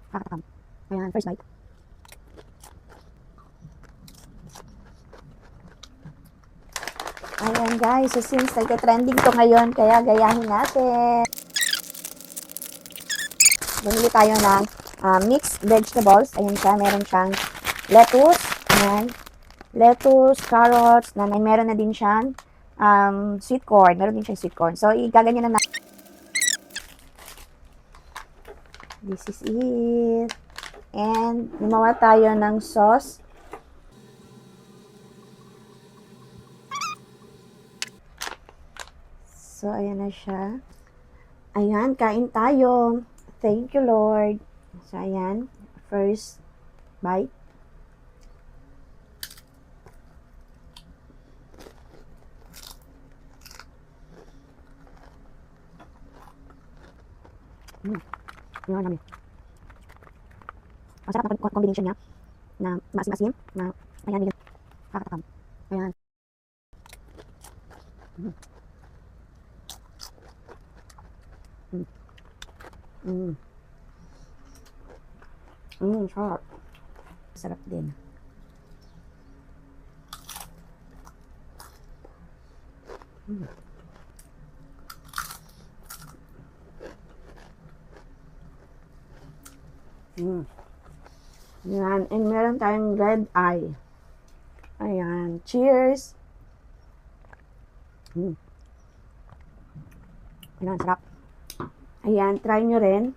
Kakatakam. Ayan, first bite. Ayan guys, so since nagka-trending to ngayon, kaya gayahin natin. Bumili tayo ng mixed vegetables. Ayan siya, meron siyang lettuce. Ayan. Lettuce, carrots, na meron na din siyang sweet corn. Meron din siyang sweet corn. So, igaganyan na natin. This is it. And, gumawa tayo ng sauce. So, ayan na siya. Ayan, kain tayo. Thank you, Lord. So, ayan. First bite. Yun namin. Masarap na combination niya. Na maasim-asim. Na, ayan, yun. Kakatakam. Ayan. Sarap. Sarap din. Yan. And meron tayong red eye. Ayan. Cheers! Ayan, sarap. Ayan, try nyo rin.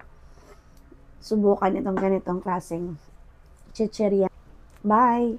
Subukan itong ganitong klaseng chicheria. Bye!